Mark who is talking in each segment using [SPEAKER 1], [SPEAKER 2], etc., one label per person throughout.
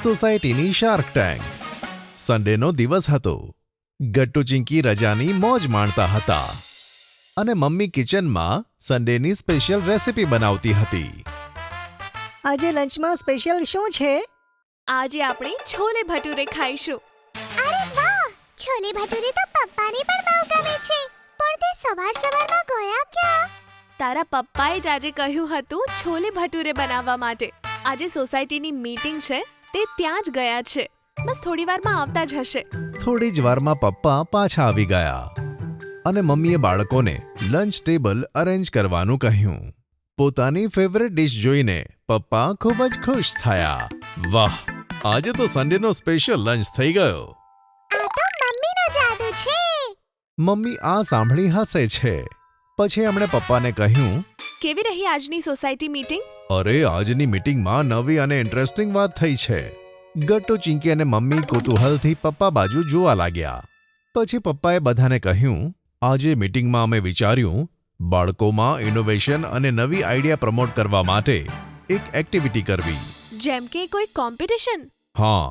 [SPEAKER 1] સોસાયટીની shark tank. સન્ડેનો દિવસ હતો. ગટ્ટુ ચિંકી રજાની મોજ માણતા હતા અને મમ્મી કિચનમાં સન્ડેની સ્પેશિયલ રેસિપી બનાવતી હતી.
[SPEAKER 2] આજે લંચમાં સ્પેશિયલ શું છે?
[SPEAKER 3] આજે આપણે છોલે ભટુરે ખાઈશું.
[SPEAKER 4] અરે વાહ! છોલે ભટુરે તો પપ્પાને પણ બહુ ગમે છે. પણ તે સવારમાં ગયા ક્યાં?
[SPEAKER 3] તારા પપ્પાએ જ આજે કહ્યું હતું છોલે ભટુરે બનાવવા માટે. આજે સોસાયટીની મીટિંગ છે, તે ત્યાં જ ગયા છે. બસ થોડી વારમાં આવતા જ હશે.
[SPEAKER 1] થોડી જ વારમાં પપ્પા પાછા આવી ગયા અને મમ્મીએ બાળકોને લંચ ટેબલ અરેન્જ કરવાનું કહ્યું. પોતાની ફેવરેટ ડિશ જોઈને પપ્પા ખૂબ જ ખુશ થયા. વાહ, આજે તો સન્ડેનો સ્પેશિયલ લંચ થઈ ગયો.
[SPEAKER 4] આ તો મમ્મીનો જાદુ છે.
[SPEAKER 1] મમ્મી આ સાંભળી હસે છે. પછી એમણે પપ્પાને કહ્યું,
[SPEAKER 3] કેવી રહી આજની સોસાયટી મીટિંગ?
[SPEAKER 1] અરે, આજની મીટિંગમાં નવી અને ઇન્ટરેસ્ટિંગ વાત થઈ છે. ગટ્ટુ ચિંકી અને મમ્મી કુતૂહલથી પપ્પા બાજુ જોવા લાગ્યા. પછી પપ્પાએ બધાને કહ્યું, આજે મીટિંગમાં અમે વિચાર્યું બાળકોમાં ઇનોવેશન અને નવી આઈડિયા પ્રમોટ કરવા માટે એક એક્ટિવિટી કરવી.
[SPEAKER 3] જેમ કે કોઈ કોમ્પિટિશન?
[SPEAKER 1] હા,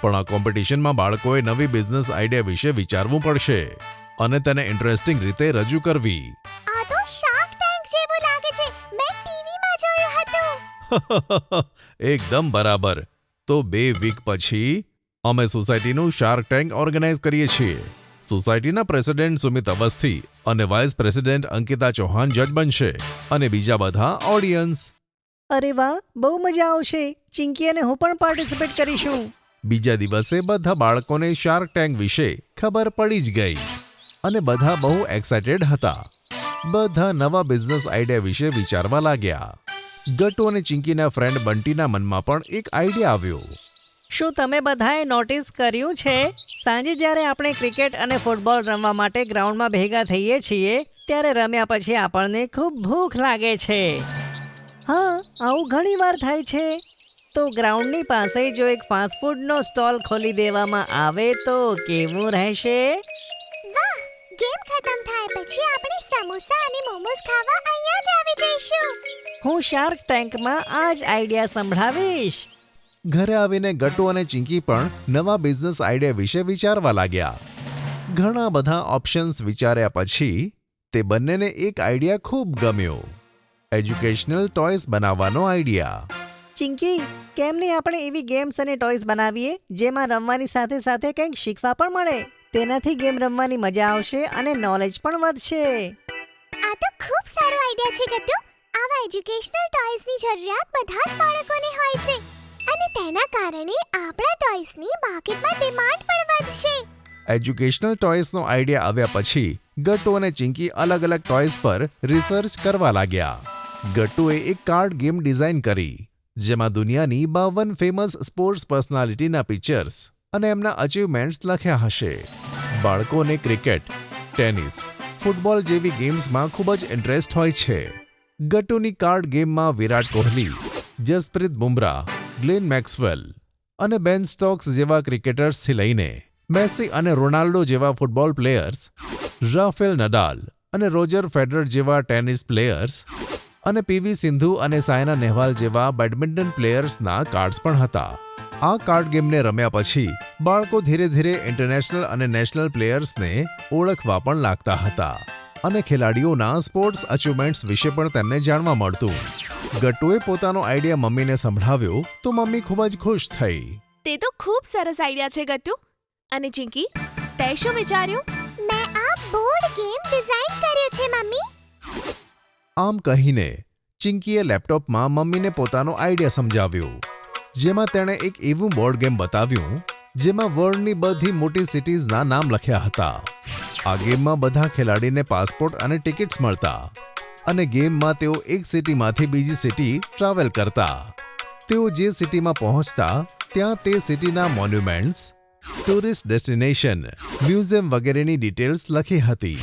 [SPEAKER 1] પણ આ કોમ્પિટિશનમાં બાળકોએ નવી બિઝનેસ આઈડિયા વિશે વિચારવું પડશે અને તેને ઇન્ટરેસ્ટિંગ રીતે રજૂ કરવી.
[SPEAKER 4] આ તો શાર્ક ટેન્ક જેવું લાગે છે. મેં ટીવીમાં જોયું હતું.
[SPEAKER 1] એકદમ બરાબર. તો 2 વીક પછી અમે સોસાયટીનું શાર્ક ટેન્ક ઓર્ગેનાઇઝ કરીએ છીએ. સોસાયટીના પ્રેસિડેન્ટ સુમિત અવસ્થી અને વાઇસ પ્રેસિડેન્ટ અંકિતા ચૌહાણ જજ બનશે અને બીજા બધા ઓડિયન્સ.
[SPEAKER 2] અરે વાહ, બહુ મજા આવશે. ચિંકી અને હું પણ પાર્ટિસિપેટ કરીશું.
[SPEAKER 1] બીજા દિવસે બધા બાળકોને શાર્ક ટેન્ક વિશે ખબર પડી જ ગઈ અને બધા બહુ એક્સાઇટેડ હતા. બધા નવા બિઝનેસ આઈડિયા વિશે વિચારવા લાગ્યા. ગટ્ટુ અને ચિંકીના ફ્રેન્ડ બંટીના મનમાં પણ એક આઈડિયા આવ્યો.
[SPEAKER 2] શું તમે બધાએ નોટિસ કર્યું છે, સાંજે જ્યારે આપણે ક્રિકેટ અને ફૂટબોલ રમવા માટે ગ્રાઉન્ડમાં ભેગા થઈએ છીએ ત્યારે રમ્યા પછી આપણને ખૂબ ભૂખ લાગે છે? હા, આવું ઘણી વાર થાય છે. તો ગ્રાઉન્ડની પાસે જો એક ફાસ્ટ ફૂડનો સ્ટોલ ખોલી દેવામાં આવે તો કેવું રહેશે?
[SPEAKER 4] વાહ! ગેમ ખતમ થાય પછી આપણે સમોસા અને મોમોસ ખાવા અહીંયા જ આવી જઈશું.
[SPEAKER 2] હું શાર્ક ટેન્કમાં આ જ આઈડિયા સંભળાવીશ.
[SPEAKER 1] ઘરે આવીને ગટ્ટુ અને ચિંકી પણ નવા બિઝનેસ આઈડિયા વિશે વિચારવા લાગ્યા. ઘણા બધા ઓપ્શન્સ વિચાર્યા પછી તે બંનેને એક આઈડિયા ખૂબ ગમ્યો. એજ્યુકેશનલ ટોયસ બનાવવાનો આઈડિયા.
[SPEAKER 2] ચિંકી, કેમ નહીં આપણે એવી ગેમ્સ અને ટોયસ બનાવીએ જેમાં રમવાની સાથે સાથે કંઈક શીખવા પણ મળે? તેનાથી ગેમ રમવાની મજા આવશે અને નોલેજ પણ વધશે.
[SPEAKER 4] આ તો ખૂબ સારો આઈડિયા છે ગટ્ટુ. આવા એજ્યુકેશનલ ટોયસની જરૂરિયાત બધા જ બાળકોને હોય છે અને તેના કારણે આપણા ટોયસની માર્કેટમાં ડિમાન્ડ પણ વધશે.
[SPEAKER 1] એજ્યુકેશનલ ટોયસનો આઈડિયા આવ્યા પછી ગટ્ટુ અને ચિંકી અલગ અલગ ટોયસ પર રિસર્ચ કરવા લાગ્યા. ગટ્ટુએ એક કાર્ડ ગેમ ડિઝાઇન કરી જેમાં દુનિયાની 52 ફેમસ સ્પોર્ટ્સ પર્સનાલિટીના પિક્ચર્સ અને એમના અચીવમેન્ટ્સ લખ્યા હશે. બાળકોને ક્રિકેટ, ટેનિસ, ફૂટબોલ જેવી ગેમ્સમાં ખૂબ જ ઇન્ટરેસ્ટ હોય છે. ગટ્ટુની કાર્ડ ગેમમાં વિરાટ કોહલી, જસપ્રીત બુમરાહ, ગ્લેન મેક્સવેલ અને બેન સ્ટોક્સ જેવા ક્રિકેટર્સથી લઈને મેસી અને રોનાલ્ડો જેવા ફૂટબોલ પ્લેયર્સ, રાફેલ નડાલ અને રોજર ફેડરર જેવા ટેનિસ પ્લેયર્સ અને પીવી સિંધુ અને સાયના નેહવાલ જેવા બેડમિન્ટન પ્લેયર્સના કાર્ડ્સ પણ હતા. આ કાર્ડ ગેમને રમ્યા પછી બાળકો ધીરે ધીરે ઇન્ટરનેશનલ અને નેશનલ પ્લેયર્સને ઓળખવા પણ લાગતા હતા અને ખેલાડીઓના સ્પોર્ટ્સ અચીવમેન્ટ્સ વિશે પણ તેમને જાણવા મળતું. ગટ્ટુએ પોતાનો આઈડિયા મમ્મીને સંભળાવ્યો તો મમ્મી ખૂબ જ ખુશ થઈ.
[SPEAKER 3] તે તો ખૂબ સરસ આઈડિયા છે ગટ્ટુ. અને ચિંકી, તે શું વિચાર્યું?
[SPEAKER 4] મેં આ બોર્ડ ગેમ ડિઝાઇન કર્યું છે મમ્મી.
[SPEAKER 1] આમ કહીને ચિંકીએ લેપટોપમાં મમ્મીને પોતાનો આઈડિયા સમજાવ્યો જેમાં તેણે એક એવું બોર્ડ ગેમ બતાવ્યું જેમાં વર્લ્ડની બધી મોટી સિટીઝના નામ લખ્યા હતા. આ ગેમમાં બધા ખેલાડીને પાસપોર્ટ અને ટિકિટ્સ મળતા અને ગેમમાં તેઓ એક સિટીમાંથી બીજી સિટી ટ્રાવેલ કરતા. તેઓ જે સિટીમાં પહોંચતા ત્યાં તે સિટીના મોન્યુમેન્ટ્સ, ટુરિસ્ટ ડેસ્ટિનેશન, મ્યુઝિયમ વગેરેની ડિટેલ્સ લખી હતી.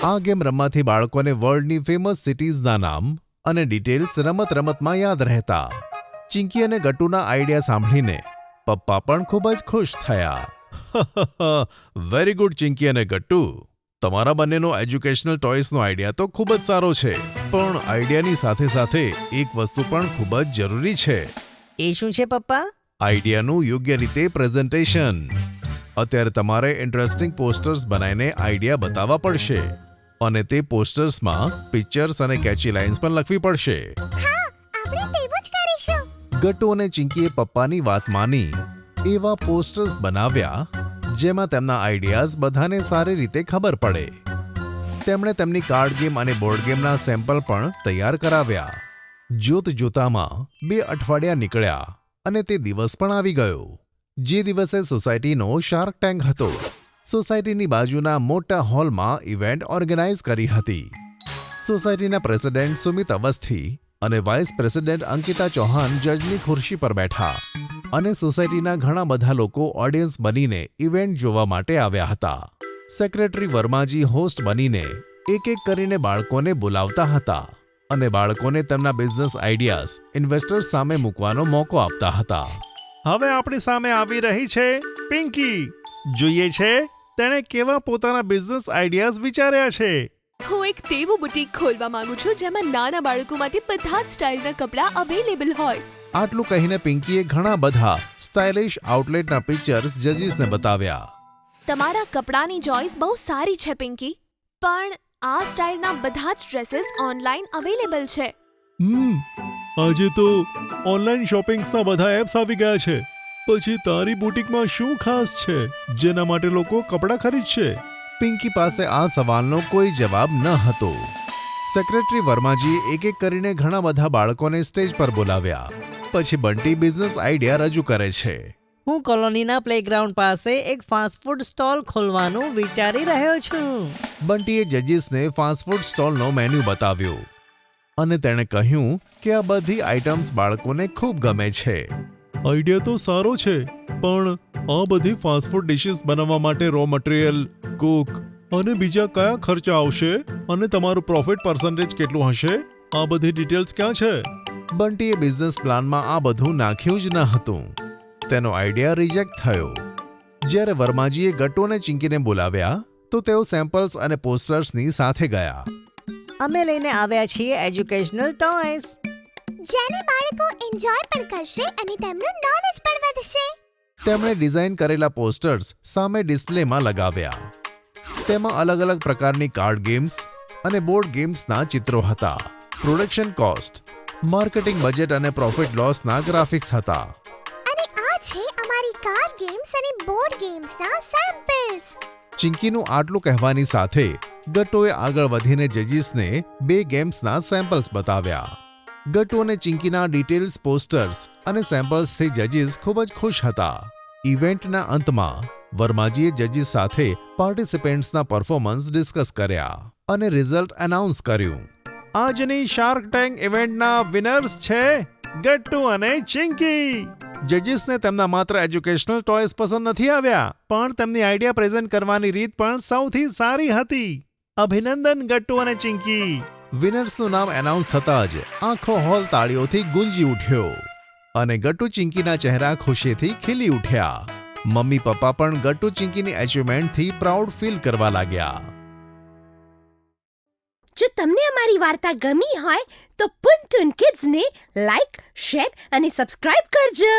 [SPEAKER 1] આ ગેમ રમવાથી બાળકોને વર્લ્ડની ફેમસ સિટીઝના નામ અને ડિટેલ્સ રમતમાં યાદ રહેતા. ચિંકી અને ગટ્ટુના આઈડિયા સાંભળીને પપ્પા પણ ખૂબ જ ખુશ થયા. વેરી ગુડ ચિંકી અને ગટ્ટુ, તમારા બંનેનો એજ્યુકેશનલ ટોયસનો આઈડિયા તો ખૂબ જ સારો છે, પણ આઈડિયાની સાથે સાથે એક વસ્તુ પણ ખૂબ જ જરૂરી છે.
[SPEAKER 2] એ શું છે પપ્પા?
[SPEAKER 1] આઈડિયાનું યોગ્ય રીતે પ્રેઝન્ટેશન. અત્યારે તમારે ઇન્ટરેસ્ટિંગ પોસ્ટર્સ બનાવીને આઈડિયા બતાવવા પડશે અને તે પોસ્ટર્સમાં પિક્ચર્સ અને કેચી લાઇન્સ પણ લખવી પડશે.
[SPEAKER 4] હા, આપણે તેવું જ કરીશું.
[SPEAKER 1] ગટ્ટુ અને ચિંકીએ પપ્પાની વાત માની એવા પોસ્ટર્સ બનાવ્યા જેમાં તેમના આઈડિયાઝ બધાને સારી રીતે ખબર પડે. તેમણે તેમની કાર્ડ ગેમ અને બોર્ડ ગેમના સેમ્પલ પણ તૈયાર કરાવ્યા. જોતામાં 2 અઠવાડિયા નીકળ્યા અને તે દિવસ પણ આવી ગયો જે દિવસે સોસાયટીનો શાર્ક ટેન્ક હતો. સોસાયટીની બાજુના મોટા હોલમાં ઇવેન્ટ ઓર્ગેનાઇઝ કરી હતી. સોસાયટીના પ્રેસિડેન્ટ સુમિત અવસ્થી અને વાઇસ પ્રેસિડેન્ટ અંકિતા ચૌહાણ જજની ખુરશી પર બેઠા અને સોસાયટીના ઘણા બધા લોકો ઓડિયન્સ બનીને ઇવેન્ટ જોવા માટે આવ્યા હતા. સેક્રેટરી વર્માજી હોસ્ટ બનીને એક કરીને બાળકોને બોલાવતા હતા અને બાળકોને તેમના બિઝનેસ આઈડિયાઝ ઇન્વેસ્ટર્સ સામે મૂકવાનો મોકો આપતા હતા. હવે આપણી સામે આવી રહી છે પિંકી. જોઈએ છે તેણે કેવા પોતાના બિઝનેસ આઈડિયાઝ વિચાર્યા છે.
[SPEAKER 3] હું એક તેવું બુટીક ખોલવા માંગુ છું જેમાં નાના બાળકો માટે બધા જ સ્ટાઇલના કપડાં અવેલેબલ હોય.
[SPEAKER 1] આટલું કહીને પિંકીએ ઘણા બધા સ્ટાઇલિશ આઉટલેટના પિક્ચર્સ જજીસને બતાવ્યા.
[SPEAKER 3] તમારા કપડાની ચોઇસ બહુ સારી છે પિંકી, પણ આ સ્ટાઇલના બધા જ ડ્રેસીસ ઓનલાઈન અવેલેબલ છે.
[SPEAKER 1] આજે તો ઓનલાઈન શોપિંગ્સના બધા એપ્સ આવી ગયા છે. પછી તારી બુટીકમાં શું ખાસ છે જેના માટે લોકો કપડાં ખરીદશે? પિંકી પાસે આ સવાલનો કોઈ જવાબ ન હતો. સેક્રેટરી વર્માજીએ એક કરીને ઘણા બધા બાળકોને સ્ટેજ પર બોલાવ્યા. પછી બંટી બિઝનેસ આઈડિયા રજૂ કરે છે.
[SPEAKER 2] હું કોલોનીના પ્લેગ્રાઉન્ડ પાસે એક ફાસ્ટફૂડ સ્ટોલ ખોલવાનું વિચારી રહ્યો છું.
[SPEAKER 1] બંટીએ જજીસને ફાસ્ટફૂડ સ્ટોલનો મેન્યુ બતાવ્યો અને તેણે કહ્યું કે આ બધી આઇટમ્સ બાળકોને ખૂબ ગમે છે. આઈડિયા તો સારો છે, પણ આ બધી ફાસ્ટફૂડ ડિશિસ બનાવવા માટે રો મટીરિયલ, કુક અને બીજા કયા ખર્ચા આવશે અને તમારું પ્રોફિટ પર્સન્ટેજ કેટલું હશે? આ બધી ડિટેલ્સ ક્યાં છે? બંટીએ બિઝનેસ પ્લાનમાં આ બધું નાખ્યું જ ન હતું. તેનો આઈડિયા રિજેક્ટ થયો. જ્યારે વર્માજીએ ગટ્ટુ અને ચિંકીને બોલાવ્યા તો તેઓ સેમ્પલ્સ અને પોસ્ટર્સની સાથે ગયા.
[SPEAKER 2] અમે લઈને આવ્યા છીએ એજ્યુકેશનલ ટોયસ,
[SPEAKER 4] જેને બાળકો એન્જોય પણ કરશે અને તેમનું નોલેજ પણ વધશે.
[SPEAKER 1] તેમણે ડિઝાઇન કરેલા પોસ્ટર્સ સામે ડિસ્પ્લેમાં લગાવ્યા. તેમાં અલગ અલગ પ્રકારની કાર્ડ ગેમ્સ અને બોર્ડ ગેમ્સના ચિત્રો હતા. પ્રોડક્શન કોસ્ટ, માર્કેટિંગ બજેટ અને પ્રોફિટ લોસના ગ્રાફિક્સ હતા.
[SPEAKER 4] અને આ છે અમારી કાર્ડ ગેમ્સ અને બોર્ડ ગેમ્સના સેમ્પલ્સ.
[SPEAKER 1] ચિંકીનું આટલું કહેવાની સાથે ગટ્ટુએ આગળ વધીને જજીસને 2 ગેમ્સના સેમ્પલ્સ બતાવ્યા. ગટ્ટુ અને ચિંકીના ડિટેલ્સ પોસ્ટર્સ અને સેમ્પલ્સથી જજીસ ખૂબ જ ખુશ હતા. ઇવેન્ટના અંતમાં વર્માજીએ જજીસ સાથે પાર્ટિસિપેન્ટ્સના પરફોર્મન્સ ડિસ્કસ કર્યા અને રિઝલ્ટ એનાઉન્સ કર્યું. આજની શાર્ક ટેન્ક ઇવેન્ટના વિનર્સ છે ગટ્ટુ અને ચિંકી. જજીસને તેમના માત્ર એજ્યુકેશનલ ટોયસ પસંદ નથી આવ્યા, પણ તેમની આઈડિયા પ્રેઝન્ટ કરવાની રીત પણ સૌથી સારી હતી. અભિનંદન ગટ્ટુ અને ચિંકી. વિનર્સનું નામ એનાઉન્સ થતાં જ આખો હોલ તાળીઓથી ગુંજી ઉઠ્યો અને ગટ્ટુ ચિંકીના ચહેરા ખુશીથી ખીલી ઉઠ્યા. મમ્મી પપ્પા પણ ગટ્ટુ ચિંકીની એચિવમેન્ટથી પ્રાઉડ ફીલ કરવા લાગ્યા.
[SPEAKER 5] જો તમને અમારી વાર્તા ગમી હોય તો પુન ટુન કિડ્સને લાઈક, શેર અને સબસ્ક્રાઇબ કરજો.